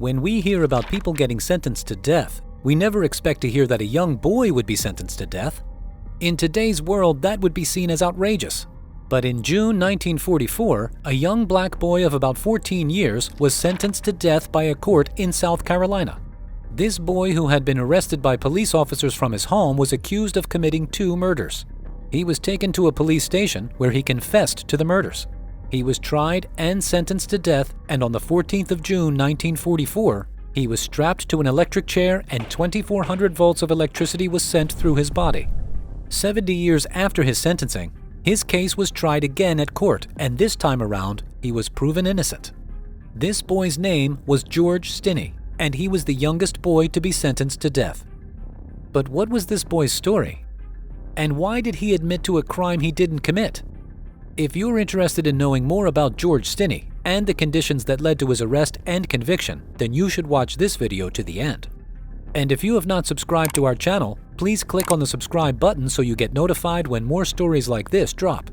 When we hear about people getting sentenced to death, we never expect to hear that a young boy would be sentenced to death. In today's world, that would be seen as outrageous. But in June 1944, a young black boy of about 14 years was sentenced to death by a court in South Carolina. This boy, who had been arrested by police officers from his home, was accused of committing 2 murders. He was taken to a police station where he confessed to the murders. He was tried and sentenced to death, and on the 14th of June 1944, he was strapped to an electric chair and 2,400 volts of electricity was sent through his body. 70 years after his sentencing, his case was tried again at court, and this time around, he was proven innocent. This boy's name was George Stinney, and he was the youngest boy to be sentenced to death. But what was this boy's story? And why did he admit to a crime he didn't commit? If you're interested in knowing more about George Stinney and the conditions that led to his arrest and conviction, then you should watch this video to the end. And if you have not subscribed to our channel, please click on the subscribe button so you get notified when more stories like this drop.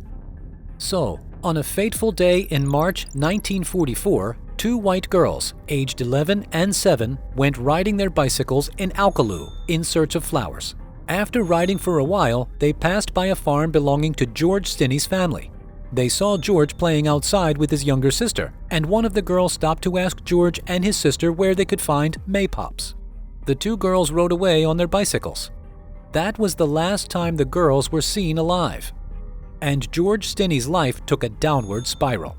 So, on a fateful day in March 1944, 2 white girls, aged 11 and 7, went riding their bicycles in Alcaloo in search of flowers. After riding for a while, they passed by a farm belonging to George Stinney's family. They saw George playing outside with his younger sister, and one of the girls stopped to ask George and his sister where they could find maypops. The 2 girls rode away on their bicycles. That was the last time the girls were seen alive. And George Stinney's life took a downward spiral.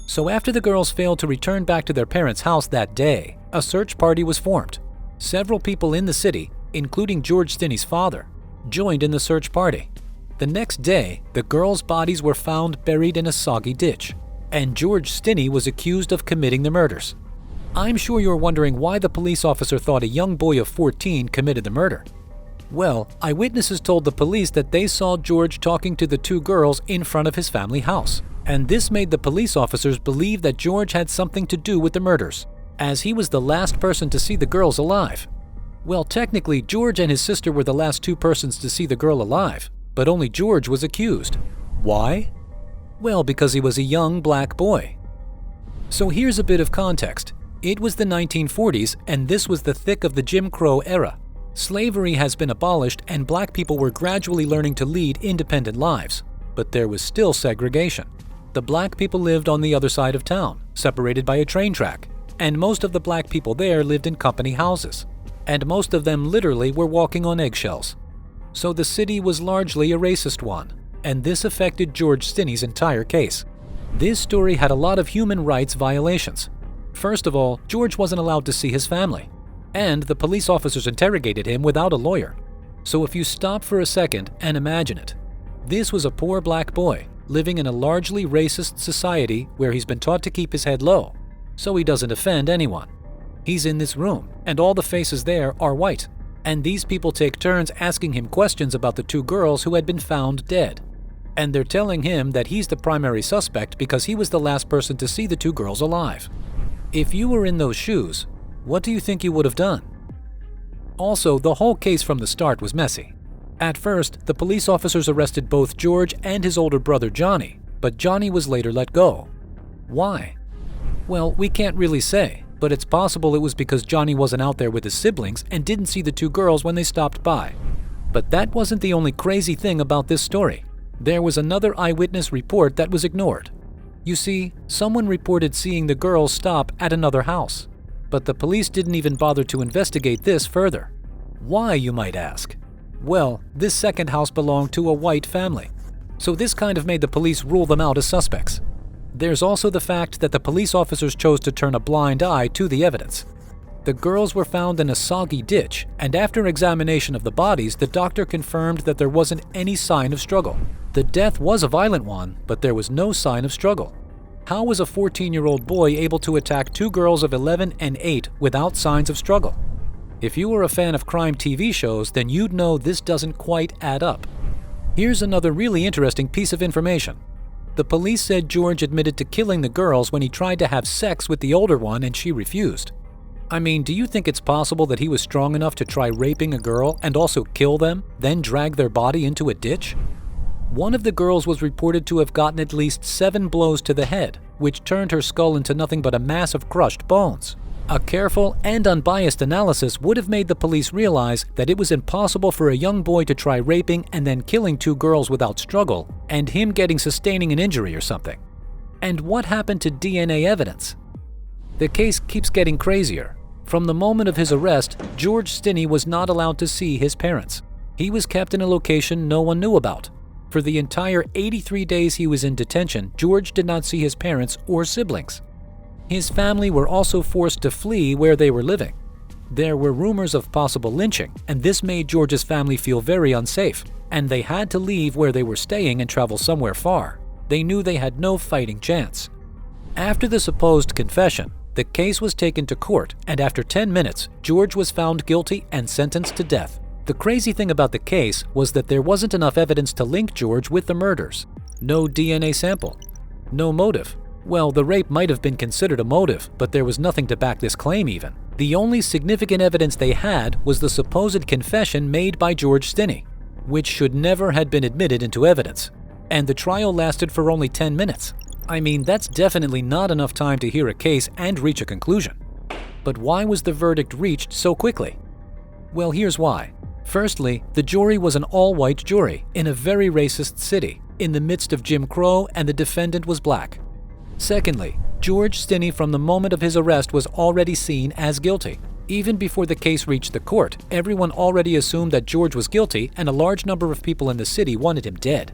So after the girls failed to return back to their parents' house that day, a search party was formed. Several people in the city, including George Stinney's father, joined in the search party. The next day, the girls' bodies were found buried in a soggy ditch, and George Stinney was accused of committing the murders. I'm sure you're wondering why the police officer thought a young boy of 14 committed the murder. Well, eyewitnesses told the police that they saw George talking to the 2 girls in front of his family house, and this made the police officers believe that George had something to do with the murders, as he was the last person to see the girls alive. Well, technically, George and his sister were the last 2 persons to see the girl alive, but only George was accused. Why? Well, because he was a young black boy. So here's a bit of context. It was the 1940s, and this was the thick of the Jim Crow era. Slavery has been abolished, and black people were gradually learning to lead independent lives. But there was still segregation. The black people lived on the other side of town, separated by a train track, and most of the black people there lived in company houses. And most of them literally were walking on eggshells. So the city was largely a racist one, and this affected George Stinney's entire case. This story had a lot of human rights violations. First of all, George wasn't allowed to see his family, and the police officers interrogated him without a lawyer. So if you stop for a second and imagine it, this was a poor black boy living in a largely racist society where he's been taught to keep his head low, so he doesn't offend anyone. He's in this room, and all the faces there are white. And these people take turns asking him questions about the 2 girls who had been found dead. And they're telling him that he's the primary suspect because he was the last person to see the 2 girls alive. If you were in those shoes, what do you think you would have done? Also, the whole case from the start was messy. At first, the police officers arrested both George and his older brother Johnny, but Johnny was later let go. Why? Well, we can't really say. But it's possible it was because Johnny wasn't out there with his siblings and didn't see the 2 girls when they stopped by. But that wasn't the only crazy thing about this story. There was another eyewitness report that was ignored. You see, someone reported seeing the girls stop at another house, but the police didn't even bother to investigate this further. Why, you might ask? Well, this second house belonged to a white family, so this kind of made the police rule them out as suspects. There's also the fact that the police officers chose to turn a blind eye to the evidence. The girls were found in a soggy ditch, and after examination of the bodies, the doctor confirmed that there wasn't any sign of struggle. The death was a violent one, but there was no sign of struggle. How was a 14-year-old boy able to attack 2 girls of 11 and 8 without signs of struggle? If you were a fan of crime TV shows, then you'd know this doesn't quite add up. Here's another really interesting piece of information. The police said George admitted to killing the girls when he tried to have sex with the older one and she refused. I mean, do you think it's possible that he was strong enough to try raping a girl and also kill them, then drag their body into a ditch? One of the girls was reported to have gotten at least 7 blows to the head, which turned her skull into nothing but a mass of crushed bones. A careful and unbiased analysis would have made the police realize that it was impossible for a young boy to try raping and then killing 2 girls without struggle, and him sustaining an injury or something. And what happened to DNA evidence? The case keeps getting crazier. From the moment of his arrest, George Stinney was not allowed to see his parents. He was kept in a location no one knew about. For the entire 83 days he was in detention, George did not see his parents or siblings. His family were also forced to flee where they were living. There were rumors of possible lynching, and this made George's family feel very unsafe, and they had to leave where they were staying and travel somewhere far. They knew they had no fighting chance. After the supposed confession, the case was taken to court, and after 10 minutes, George was found guilty and sentenced to death. The crazy thing about the case was that there wasn't enough evidence to link George with the murders. No DNA sample. No motive. Well, the rape might have been considered a motive, but there was nothing to back this claim even. The only significant evidence they had was the supposed confession made by George Stinney, which should never have been admitted into evidence. And the trial lasted for only 10 minutes. I mean, that's definitely not enough time to hear a case and reach a conclusion. But why was the verdict reached so quickly? Well, here's why. Firstly, the jury was an all-white jury in a very racist city, in the midst of Jim Crow, and the defendant was black. Secondly, George Stinney from the moment of his arrest was already seen as guilty. Even before the case reached the court, everyone already assumed that George was guilty, and a large number of people in the city wanted him dead.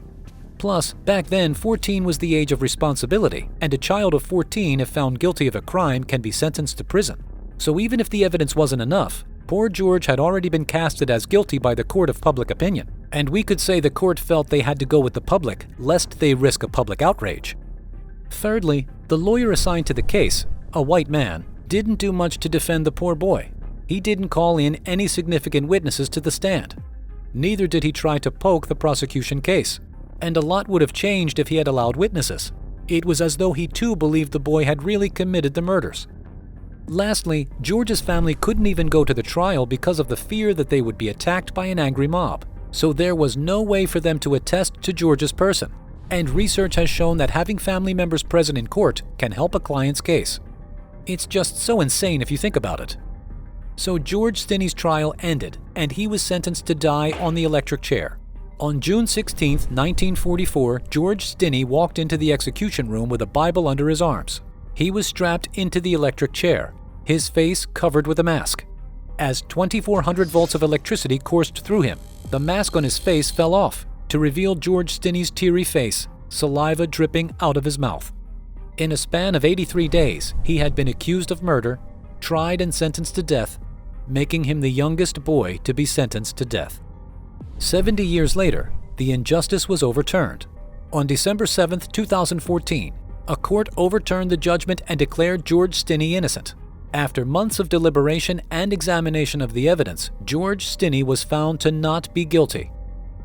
Plus, back then, 14 was the age of responsibility, and a child of 14, if found guilty of a crime, can be sentenced to prison. So even if the evidence wasn't enough, poor George had already been casted as guilty by the court of public opinion, and we could say the court felt they had to go with the public, lest they risk a public outrage. Thirdly, the lawyer assigned to the case, a white man, didn't do much to defend the poor boy. He didn't call in any significant witnesses to the stand. Neither did he try to poke the prosecution case. And a lot would have changed if he had allowed witnesses. It was as though he too believed the boy had really committed the murders. Lastly, George's family couldn't even go to the trial because of the fear that they would be attacked by an angry mob. So there was no way for them to attest to George's person. And research has shown that having family members present in court can help a client's case. It's just so insane if you think about it. So George Stinney's trial ended, and he was sentenced to die on the electric chair. On June 16, 1944, George Stinney walked into the execution room with a Bible under his arms. He was strapped into the electric chair, his face covered with a mask. As 2,400 volts of electricity coursed through him, the mask on his face fell off to reveal George Stinney's teary face, saliva dripping out of his mouth. In a span of 83 days, he had been accused of murder, tried and sentenced to death, making him the youngest boy to be sentenced to death. 70 years later, the injustice was overturned. On December 7, 2014, a court overturned the judgment and declared George Stinney innocent. After months of deliberation and examination of the evidence, George Stinney was found to not be guilty.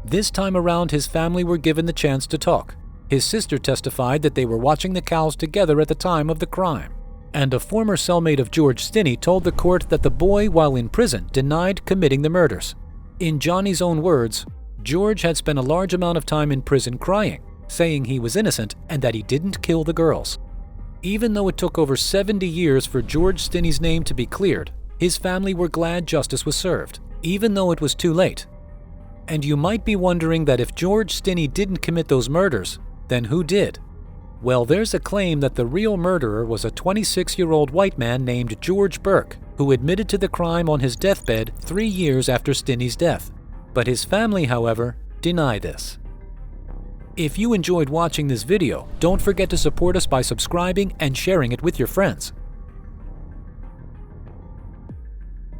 This time around, his family were given the chance to talk. His sister testified that they were watching the cows together at the time of the crime. And a former cellmate of George Stinney told the court that the boy, while in prison, denied committing the murders. In Johnny's own words, George had spent a large amount of time in prison crying, saying he was innocent and that he didn't kill the girls. Even though it took over 70 years for George Stinney's name to be cleared, his family were glad justice was served, even though it was too late. And you might be wondering that if George Stinney didn't commit those murders, then who did? Well, there's a claim that the real murderer was a 26-year-old white man named George Burke, who admitted to the crime on his deathbed 3 years after Stinney's death. But his family, however, deny this. If you enjoyed watching this video, don't forget to support us by subscribing and sharing it with your friends.